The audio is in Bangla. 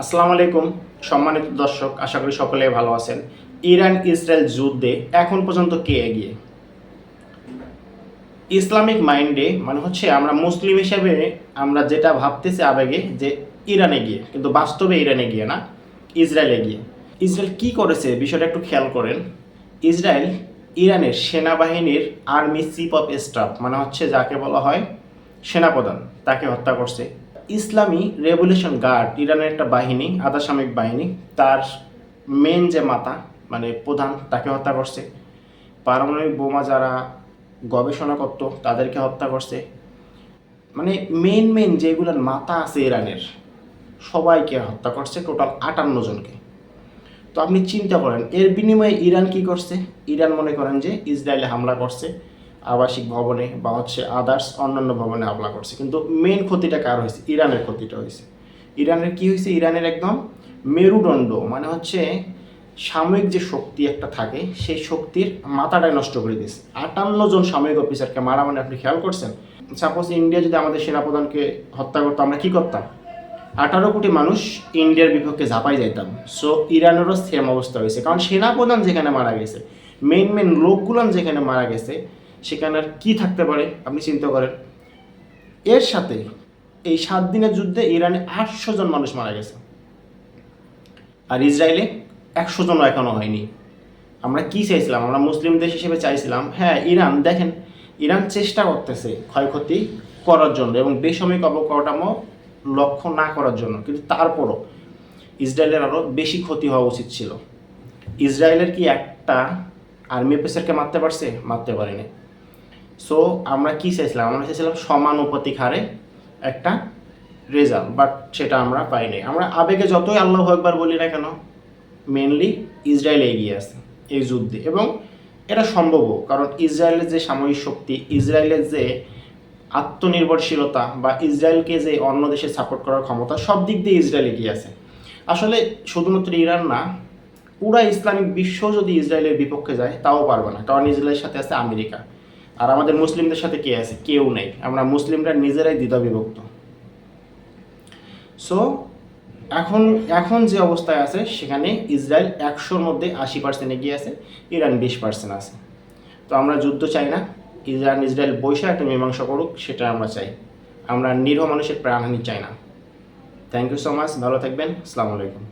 আসসালামু আলাইকুম সম্মানিত দর্শক, আশা করি সকলে ভালো আছেন। ইরান ইসরায়েল যুদ্ধে এখন পর্যন্ত কে এগিয়ে? ইসলামিক মাইন্ডে মানে হচ্ছে আমরা মুসলিম হিসেবে আমরা যেটা ভাবতেছি আবেগে যে ইরান এগিয়ে, কিন্তু বাস্তবে ইরান এগিয়ে না, ইসরায়েল এগিয়ে। ইসরায়েল কি করেছে বিষয়টা একটু খেয়াল করেন। ইসরায়েল ইরানের সেনাবাহিনীর আর্মি চিফ অফ স্টাফ মানে হচ্ছে যাকে বলা হয় সেনাপ্রধান, তাকে হত্যা করছে। ইসলামী রেভলিউশন গার্ড ইরানের একটা বাহিনী, আধা সামরিক বাহিনী, তার মেন যে মাথা মানে প্রধান তাকে হত্যা করছে। পারমাণবিক বোমা যারা গবেষণা করত তাদেরকে হত্যা করছে। মানে মেন যেগুলোর মাথা আছে ইরানের সবাইকে হত্যা করছে, টোটাল 58 জনকে। তো আপনি চিন্তা করেন এর বিনিময়ে ইরান কি করছে। ইরান মনে করেন যে ইসরায়েলে হামলা করছে আবাসিক ভবনে বা হচ্ছে আদার্স অন্যান্য ভবনে হামলা করছে, কিন্তু মেন ক্ষতিটা কার হয়েছে? ইরানের ক্ষতিটা হয়েছে। ইরানের কি হয়েছে? ইরানের একদম মেরুদণ্ড মানে হচ্ছে সামরিক যে শক্তি একটা থাকে সেই শক্তির মাথাটাই নষ্ট করে দিয়েছে। 58 জন সামরিক অফিসারকে মারা, মানে আপনি খেয়াল করছেন? সাপোজ ইন্ডিয়া যদি আমাদের সেনাপ্রধানকে হত্যা করতো, আমরা কি করতাম? 18 কোটি মানুষ ইন্ডিয়ার বিপক্ষে ঝাঁপাই যাইতাম। সো ইরানেরও সেম অবস্থা হয়েছে, কারণ সেনাপ্রধান যেখানে মারা গেছে, মেন লোকগুলান যেখানে মারা গেছে, সেখানে আর কী থাকতে পারে আপনি চিন্তা করেন। এর সাথে এই 7 দিনের যুদ্ধে ইরানে 800 জন মানুষ মারা গেছে, আর ইসরায়েলে 100 জনও এখনও হয়নি। আমরা কি চাইছিলাম? আমরা মুসলিম দেশ হিসেবে চাইছিলাম, হ্যাঁ ইরান দেখেন, ইরান চেষ্টা করতেছে ক্ষয়ক্ষতি করার জন্য এবং বেসামরিক অবকাঠামো লক্ষ্য না করার জন্য, কিন্তু তারপরও ইসরায়েলের আরও বেশি ক্ষতি হওয়া উচিত ছিল। ইসরায়েলের কি একটা আর্মি অফিসারকে মারতে পারছে? মারতে পারেনি। সো আমরা কি চাইছিলাম? আমরা চাইছিলাম সমানুপাতিক হারে একটা রেজাল্ট, বাট সেটা আমরা পাইনি। আমরা আবেগে যতই আল্লাহু আকবার বলি না কেন, মেনলি ইসরায়েল এগিয়ে আছে এই যুদ্ধে, এবং এটা সম্ভবও, কারণ ইসরায়েলের যে সামরিক শক্তি, ইসরায়েলের যে আত্মনির্ভরশীলতা বা ইসরায়েলকে যে অন্য দেশে সাপোর্ট করার ক্ষমতা, সব দিক দিয়ে ইসরায়েল এগিয়ে আছে। আসলে শুধুমাত্র ইরান না, পুরা ইসলামিক বিশ্ব যদি ইসরায়েলের বিপক্ষে যায় তাও পারবে না, কারণ ইসরায়েলের সাথে আছে আমেরিকা, আর আমাদের মুসলিমদের সাথে কে আছে? কেউ নেই। আমরা মুসলিমরা নিজেরাই দ্বিধাবিভক্ত। সো এখন এখন যে অবস্থায় আছে সেখানে ইসরায়েল 100-র মধ্যে 80% এগিয়ে আছে, ইরান 20% আছে। তো আমরা যুদ্ধ চাই না, ইসরায়েল বৈশা একটা মীমাংসা করুক, সেটা আমরা চাই। আমরা নিরীহ মানুষের প্রাণহানি চাই না। থ্যাংক ইউ সো মাচ, ভালো থাকবেন। আসসালামু আলাইকুম।